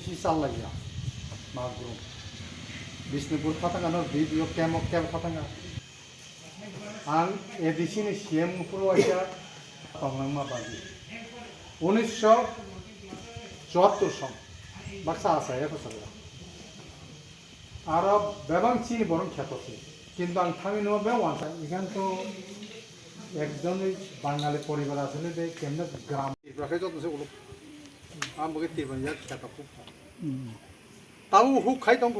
DC salaya magrum Bisnupur Patangano video cam Patanga and edition is Shem Puroya Pamama Badi. Only shop job to some Baxa Saya Arab Babang Chin Boron Chatosi. কিন্তু আমি থামি নেব বেওয়ান এখান তো একজনই বাঙালি পরিবার আছে যে কেমনে গ্রাম রাখে যতছে ওগুলো আমাকে তিরবান যা খেতা খুব তাও হুক খাই দঙ্গ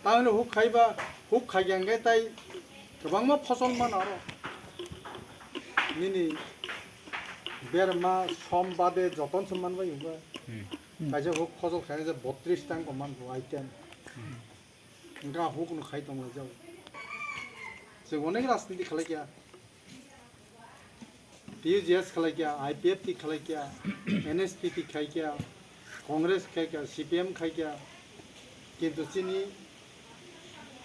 তাহলে হুক খাইবা হুক খাইগাঙ্গে তাই गोबां मा फसल मान आरो मिनि बेरमा सम बादे जतन समान बायबा काजे हुक फसल खाय जे 32 टाइम कमान आइटेम इनका हुक न खाइ दङ जाव जों अनेक राजनीति खालायगिया टीजेएस खालायगिया आईपीएफ खालायगिया एनएसपी खायगिया कांग्रेस खायगिया सीपीएम खायगिया किन्तु चिनि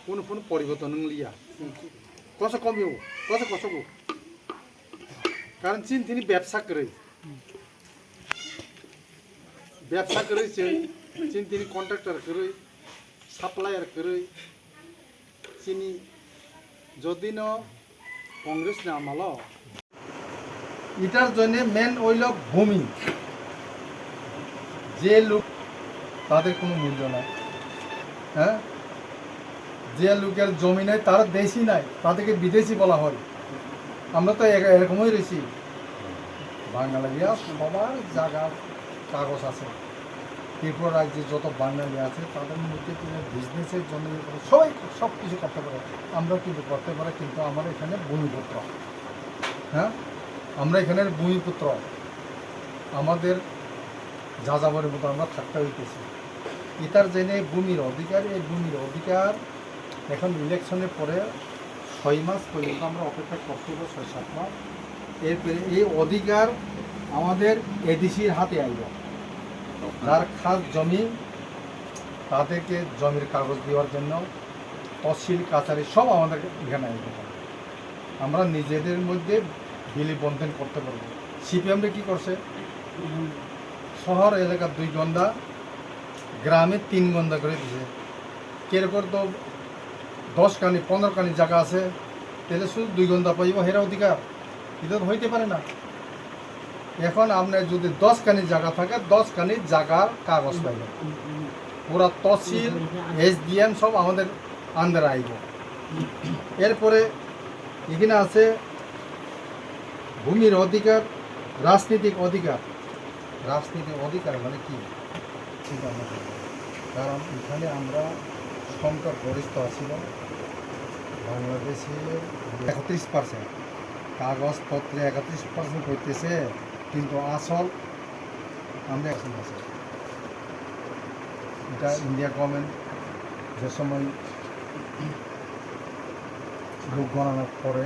पुन परिवर्तन नंलिया कस कमियो कस कसको कारण चिन थिनि व्यवसा करे चिन थिनि कन्ट्राक्टर करे साप्लायर करे चिनी যদি ন কংগ্রেস না আমাল এটার জন্য মেন হইল ভূমি যে লোক তাদের কোনো মূল্য নাই হ্যাঁ যে লোকের জমি নাই তার দেশই নাই তাদেরকে বিদেশি বলা হয় আমরা তো এরকমই রয়েছি বাঙালিরা সবার জায়গার কাগজ আছে ত্রিপুরা রাজ্যে যত বাঙালি আছে তাদের মধ্যে বিজনেসের জন্য সবাই সব কিছু করতে পারে আমরা কিন্তু করতে পারি কিন্তু আমার এখানে ভূমিপুত্র হ্যাঁ আমরা এখানের ভূমিপুত্র আমাদের যাযাবরের মতো আমরা থাকতে হইতেছি এটার জেনে ভূমির অধিকার এই ভূমির অধিকার এখন ইলেকশনের পরে 6 মাস পর্যন্ত আমরা অপেক্ষা করতে হবে 6-7 মাস এরপরে এই অধিকার আমাদের এডিসির হাতে আইব যার খাস জমি তাদেরকে জমির কাগজ দেওয়ার জন্য তহসিল কাছারি সব আমাদের এখানে আসবে আমরা নিজেদের মধ্যে বিলি বন্ধন করতে পারবো সিপিএমরা কী করছে শহর এলাকার 2 গন্ডা গ্রামে 3 গন্ডা করে দিছে কেরকম তো 10 কানি 15 কানি জায়গা আছে তাহলে শুধু 2 গন্ডা পাইব হেরা অধিকার এটা হইতে পারে না এখন আপনার যদি 10 কানি জায়গা থাকে 10 কানি জায়গার কাগজ পাইবে পুরা তহসিল এসডিএম সব আমাদের আন্ডারে আইব এরপরে এখানে আছে ভূমির অধিকার রাজনৈতিক অধিকার মানে কি কারণ এখানে আমরা সংখ্যা গরিষ্ঠ ছিল বাংলাদেশের 31% কাগজপত্রে 31% হইতেছে কিন্তু আসল আমরা এখন আছে এটা ইন্ডিয়া গভর্নমেন্ট যে সময় লোক গণনার পরে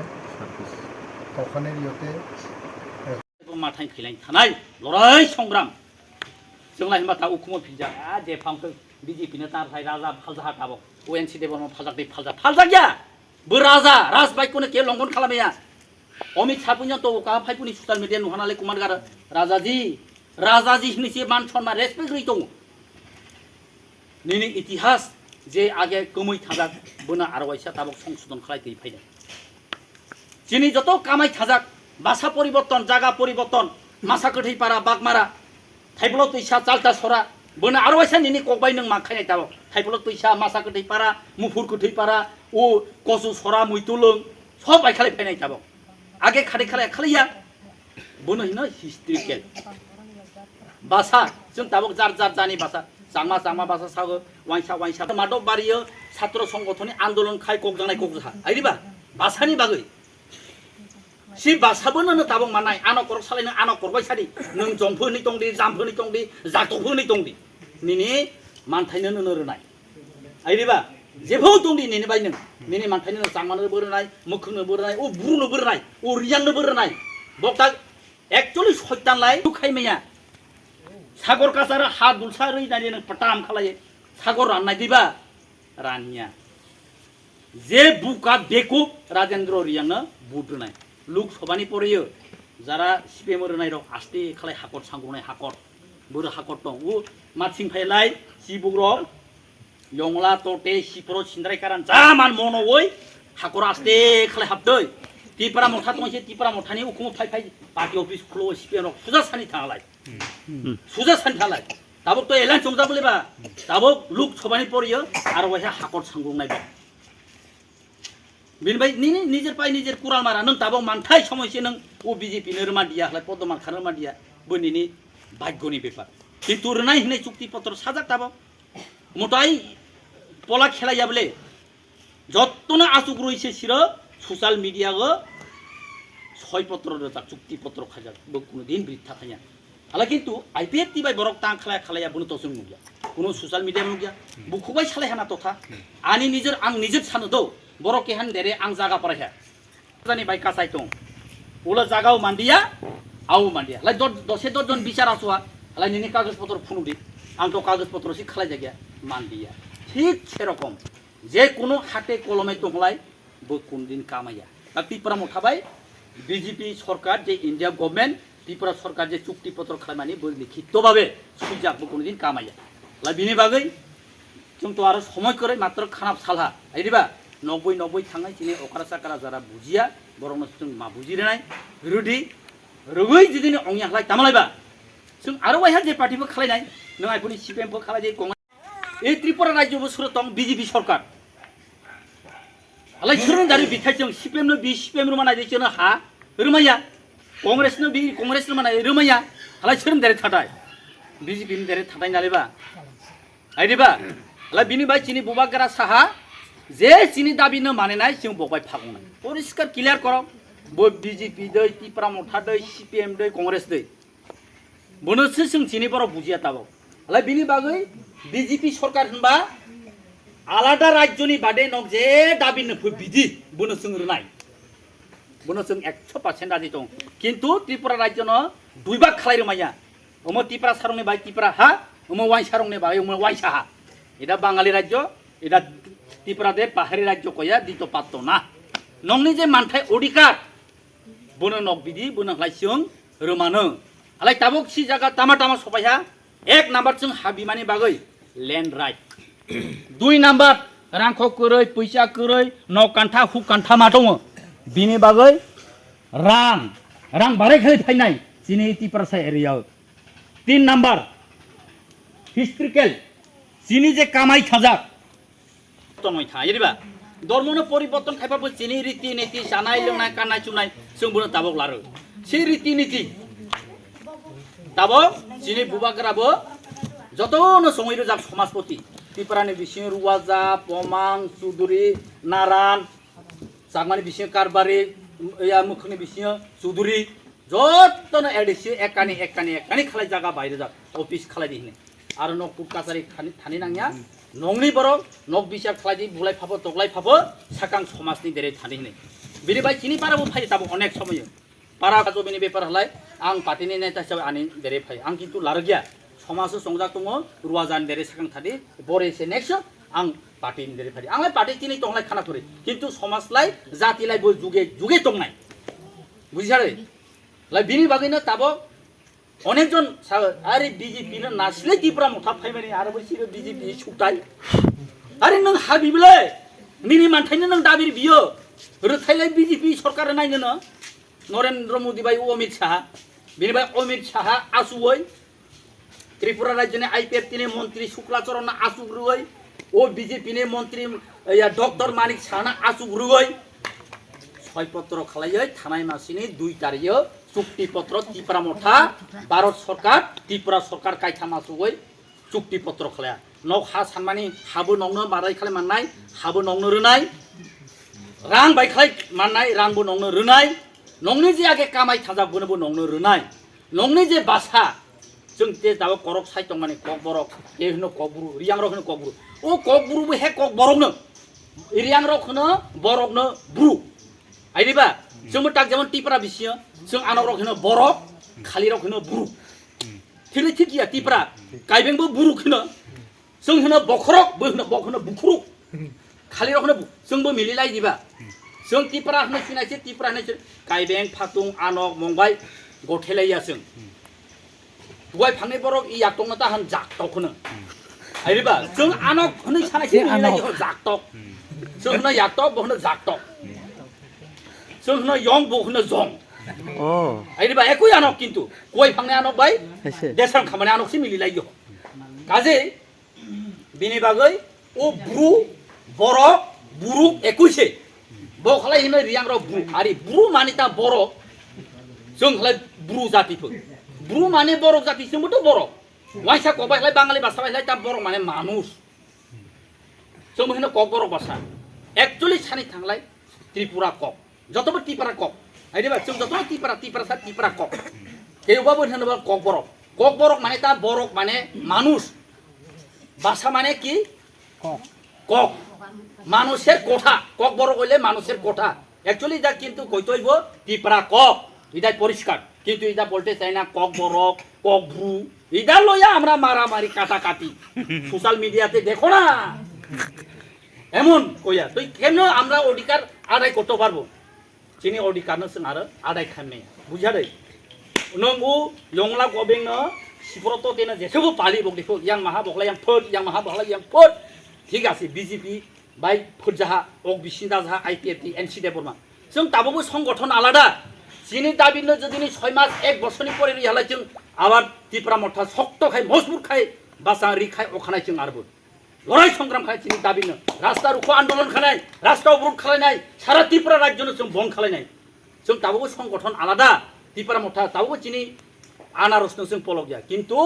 তখনের ইয়েতে মাথায় ফেলাই থানায় লড়াই সংগ্রাম जोंलाय होनबा दा उखुमाव फिजा जे फांखौ बिजेपिनो तारफाय राजा फालजा हाटाबो ओएनसी देबनो फालजाक दै फालजा गया बो राजा राजबाइकखौनो के लंघन खालामैया अमित शाहपुनिया तो का फाइपुनि ससियेल मिडिया नुहानाले कुमान गार राजाजी हिनिसे मान सन्मान रेसपेक्ट होई दङ निनि इतिहास जे आगे कमै थाजाक बोना आरवाइसा ताबक संशोधन खालाय दै फायदा जिनि जत कामाय थाजाक भाषा परिवर्तन जागा परिवर्तन मासा कथै पारा बागमारा थाइबल तैसा चालता सरा बोना आरवाइसा निनि कबाय नों माखायनाय ताबक थाइबल तैसा मासा कथै पारा मुफुर कथै पारा ओ कसु सरा मुइतुलुं सब आइखालाय फायनाय ताबक आगे खादै खालाया बोनो हिनो हिस्ट्रिकेल भाषा जों ताबक जार जानि भाषा जामा भाषा सागो वाइसा मादक बारियो छात्र संगठननि आन्दोलन खाय कगजानाय कगजा आइदिबा भाषानि बागै सि भाषाबोनो ताबक मानाय आनो कर सालायनो आनो करबाय सारि नों जंफोनि दंदि जामफोनि दंदि जाथफोनि दंदि निनि मानथायनो नोनो रोनाय आइदिबा जेबो दंदि निनि बाय नों निनि मानथायनो जामानो बोरनाय मोखोनो बोरनाय ओ बुरुनो बोरनाय ओ रियांनो बोरनाय बक्ता एक्चुअली सयतानलाय खायमाया सागर कासार हा दुलसा रैनानै नों पटाम खालायो सागर राननाय दिबा रानिया जे बुका बेकु राजेन्द्र रियांनो बुद्रनाय लुक सबानि परियो যারা সিপিএম রনাই রক আস্তে খালাই হাকর সাংগুনাय हाकर बर हाखर दं उ माथिं फायलाय सिबुग्रब यंला तटे सिपर सिन्द्राय कारान जामान मन'वै हाखर आस्ते खालाय हाबदै तिपारा मथा दंसे तिपारा मथानि उखुम फाय फाय पार्टी अफिस खुलो सिपिएन सुजा सानि थांलाय सुजा सानि थांलाय दाबो तो एलान संजाबलेबा दाबो लुक सबानि परियो आरो वाहा हाखर सांगुंनाय दं बिनिफ्राय निजेर पाय निजेर कुराल मारा नों दाबो मानथाय समयसे नों उ बिजेपि नो रमा दिया हलाय पद्ममान खानो रमा दिया बोनिनि भाग्यनि बेपार किन्तु रनाय हनै चुक्ति पत्र साजाक दाबो मताय पला खेलाया बले যতনা আসুক রয়েছে সির সোশ্যাল মিডিয়া গো ছয় পত্র রোজা চুক্তি পত্র খাজা কোনো দিন বৃদ্ধা খাইয়া হালা কিন্তু IPF T by Borok tongue খালায়া খালায়া বুনো তসং নুগিয়া কোনো সোশ্যাল মিডিয়া নুগিয়া বুখুবাই সালাই হানা তথা আনি নিজের আং নিজের সানো দো বরক কেহান দেরে আং জায়গা পড়াইয়া জানি বাই কাসাই দं ওলা জায়গাও মান্ডিয়া আও মান্ডিয়া লাই দশে দশজন বিচার আসুয়া লাই নিনি কাগজ পত্র ফুনুদি আং তো কাগজ পত্র সি খালাই জায়গা মান্ডিয়া ঠিক সেরকম যে কোনো হাতে কলমে দंलाय বো কোন দিন কামাইয়া তা ত্রিপুরা মথাবাই বিজেপি সরকার যে ইন্ডিয়া গভর্নমেন্ট ত্রিপুরা সরকার যে চুক্তিপত্র খালামানি বই লিখিতভাবে সুইজাক বো কোনদিন কামাইয়া লা বিনি বাগै जों तो आरो समय करे मात्र खानाप सालहा आइदिबा 90 थांनाय दिनै अखारा साकारा जारा बुजिया बरंनो जों मा बुजिनाय विरोधी रगै जिदिनो अंयाखलाय तामालायबा जों आरो वाइहा जे पार्टीबो खालायनाय नों आइफोरनि सिपिएमबो खालाय এই ত্রিপুরা রাজ্য বছর দं বিজেপি সরকার আলাই ছরন দারি বিথাইजों সিপিএম नो बि सिपिएम नो मानाय दिनो हा रोमाया कांग्रेस नो बि कांग्रेस नो मानाय रोमाया आलाई छरन दारि थाटाय बिजेपि नि दारि थाटाय नालेबा आइदिबा आलाई बिनि बाय चिनि बुबागरा साहा जे चिनि दाबि नो मानेनाय जों बबाय फागंनाय परिस्कार क्लियार कर बो बिजेपि दै ত্রিপুরা मथा दै सिपिएम दै कांग्रेस दै बनोसो जों चिनि बर बुजिया ताबो आलाई बिनि बागै বিজেপি সরকার হনবা আলাদা রাজ্যনি বাদে নক যে দাবি নফু বিধি বনো जों রনাই বনো जों 100% রাজি দं কিন্তু ত্রিপুরা রাজ্য ন দুই ভাগ খালাই রমাইয়া ওমো ত্রিপুরা সারংনি বাই ত্রিপুরা হা ওমো ওয়াই সারংনি বাই ওমো ওয়াই সাহা এটা বাঙালি রাজ্য এটা ত্রিপুরা দে পাহাড়ি রাজ্য কয়া দিত পাত্ত না নংনি যে মানথাই অধিকার বনো নক বিধি বনো হলাই जों রমানো আলাই তাবক সি জায়গা তামা তামা সবাইহা এক নাম্বার जों হাবিমানি বাগै लैंड राइट दुई नम्बर रांख करै पैसा करै नकान्था हुकान्था मा दङ बिनि बागै रां बारायखाय फायनाय जिनि टिप्रासा एरियाव तीन नम्बर हिस्ट्रिकेल जिनि जे कामाय थाजाक तनय था एरिबा धर्मनो परिवर्तन खायफाबो जिनि रीति नीति जानाय लोंनाय गाननाय जोमनाय जों बुनो दाबक लारो से रीति नीति दाबक जिनि बुबाग्राबो যতনো সময় রোজাক সমাজপতি ত্রিপুরানি বিষ্ণু রুয়াজা পমাং চৌধুরী নারায়ণ চাকমানি বিষ্ণু কারবারি মুখনি বিষ্ণু চৌধুরী যতনো এডিসি একানি খালাই জায়গা বাইরে যাক অফিস খালাই দিনে আর নক কুক কাছারি থানি নাংয়া নংনি বরক নক বিচার খালাই দি বুলাই ফাবো তগলাই ফাবো সাকাং সমাজনি দেরে থানি নে বিনি বাই চিনি পারাবো ফাই তাবো অনেক সময় পারা জমিনি ব্যাপার হলাই आं पार्टीनि नेता हिसाबै आनि देरे फाय आं किन्तु लारगिया समाज संजाक दङ रुवाजान देरे साखां थादि बरेसे नेक्स्ट आं पार्टीनि देरे फाय आंलाय पार्टी तिनि दंलाय खाना थरे किन्तु समाजलाय जातिलाय बो जुगे दंनाय बुजिसारे लाय बिनि बागैनो ताबो अनेकजन आरे बिजेपि नो नासिले टिप्रा मथा फायमानि आरो बिसोरो बिजेपि सुटाय आरे नों हाबिबले निनि मानथायनो नों दाबिर बियो रोथायलाय बिजेपि सरकार नायनो न नरेंद्र मोदी भाई अमित शाह बिनिफ्राय अमित शाह आसुवै त्रिपुरा राज्यनि आईपीएफ तिनि मंत्री शुक्लाचरण आसुग्रुवै ओ बीजेपी नि मंत्री या डॉक्टर मानिक शाह आसुग्रुवै छय पत्र खालायै थानाय मासिनि 2 तारिख चुक्ति पत्र त्रिपुरा मथा भारत सरकार त्रिपुरा सरकार कायथा मासुवै चुक्ति पत्र खालाया नक हा सानमानि हाबो नंनो बाराय खालाय माननाय हाबो नंनो रोनाय रां बाय खालाय माननाय रांबो नंनो रोनाय नंनि जे आगे कामाय थाजा बनोबो नंनो रोनाय नंनि जे भाषा जों ते दाबो करक साइतं माने कक बरक ए होनो ककबुरु रियां रक होनो ककबुरु ओ ककबुरुबो हे कक बरकनो रियां रक होनो बरकनो ब्रु आइदिबा जोंबो ताक जेमन टिप्रा बिसियो जों आनक रक होनो बरक खालि रक होनो ब्रु थिले थिकिया टिप्रा काइबेंबो ब्रु होनो जों होनो बखरक बो होनो बक होनो बुखुरु खालि रक होनो जोंबो मिलिलाय दिबा जों टिप्रा होनो सिनायसे टिप्रा होनो काइबें फातुं आनक मंबाय गथेलाया जों गय फांनै बरक इ याक्टकनो ता होन जाक्टकखौनो आइबा जों आनक होनै सानायसो मिलायो जाक्टक जों होनो याक्टक बो होनो जाक्टक जों होनो यं बो होनो जं आइबा एकुइ आनक किन्तु गय फांनै आनक बाय देसां खामानि आनकसो मिलिलायो काजे बिनि बागै ओ ब्रु बरक बुरु एकुइसे बखलाय हिनो रियां र ब्रु आरि ब्रु माने ता बरक जों हलाय ब्रु जातिफोर ब्रु माने बरक जाति जोंबोथ' बरक वाइसा कबायलाय बाङालि भाषाबायलाय ता बरक माने मानुस जों होनो कक बरक भाषा एक्चुअली सानै थांलाय त्रिपुरा कक जतबो त्रिपुरा कक आइदिबा जों जतबो त्रिपुरा सा त्रिपुरा कक केउबाबो होनोबा कक बरक माने ता बरक माने मानुस भाषा माने কি কক মানুষের কোঠা কক বড় কইলে মানুষের কোঠা অ্যাকচুয়ালি এটা কিন্তু কইতে হইব ত্রিপুরা কক এটা পরিষ্কার কিন্তু এটা বলতে চাই না কক বড়ক কক ভ্রু এটা লইয়া আমরা মারামারি কাটাকাটি সোশ্যাল মিডিয়াতে দেখো না এমন কইয়া তুই কেন আমরা অধিকার আদায় করতে পারবো চিনি অধিকার নসং আরো আদায় খামে বুঝারে নংউ লংলা গবেং সিফরত তেনা যেসব পালি বক দেখো ইয়াং মাহা বকলা ইয়াং ফট ইয়াং মাহা বকলা ইয়াং ফট ঠিক আছে বিজেপি বাই ফুটজাহা ওক বিসিন্দা যাহা আইপিএফটি এনসিডি বর্মা जों दाबो संगठन आलादा जिनि दाबिनो जुदिनि 6 मास 1 बছरनि परे रिहालाय जों आबार त्रिपुरा मथा सक्तखाय मजबुतखाय बासा रिखाय अखानाय जों आरबो लड़ाई संग्राम खाय जिनि दाबिनो रास्ता रुखो आन्दोलन खानाय रास्ता अबरोध खालायनाय सारा त्रिपुरा राज्यनो जों बंद खालायनाय जों दाबो संगठन आलादा त्रिपुरा मथा दाबो जिनि आनारसनो जों फल गया किन्तु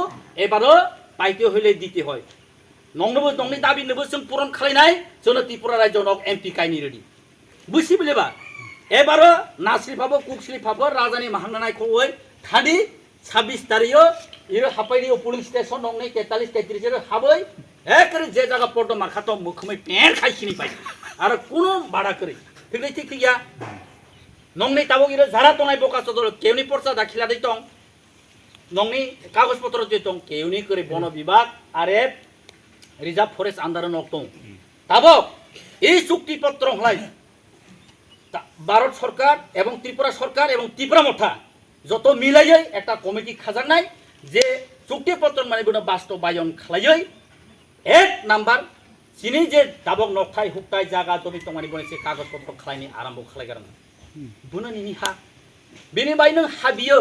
एबारो पाइते हইলে दिते হয় नंनोबो नंनि दाबिनोबो जों पूरन खालायनाय जोंनो त्रिपुरा राज्यनो एमपि कायनि रेडी बुझिबेलेबा एबारो नास्रिफाबो कुकस्लिफाबो राजानि महानायखौै खालि 26 तारिखो इरो हापाइनि पुलिस स्टेशन नंनि 43 33 रो हाबै एकरे जे जागा पडो माखातो मुखमै पेन खाइसिनि पाइ आरो कुनु बाडा करै थिगै थिग थिया नंनि ताबो इरो जारा तनाय बकासो दर केवनि परसा दाखिला दै दं नंनि कागज पत्र दे दं केवनि करे बन विभाग आरे रिजार्व फरेस्ट आन्दारन दं ताबो এই চুক্তিপত্র হলাই ভারত সরকার এবং ত্রিপুরা সরকার এবং ত্রিপুরা মঠা যত মিলাইयै একটা কমিটি খাজানাय যে চুক্তিপত্র মানে গুলো বাস্তবায়ন খালাयै এক নাম্বার চিনি যে দাবক নকথাই হুকতাই জায়গা জমি তমানি বনেছে কাগজপত্র খালাयनि आरम्भ खालायगारन बुनो निहा बेनि बाय नों हाबियो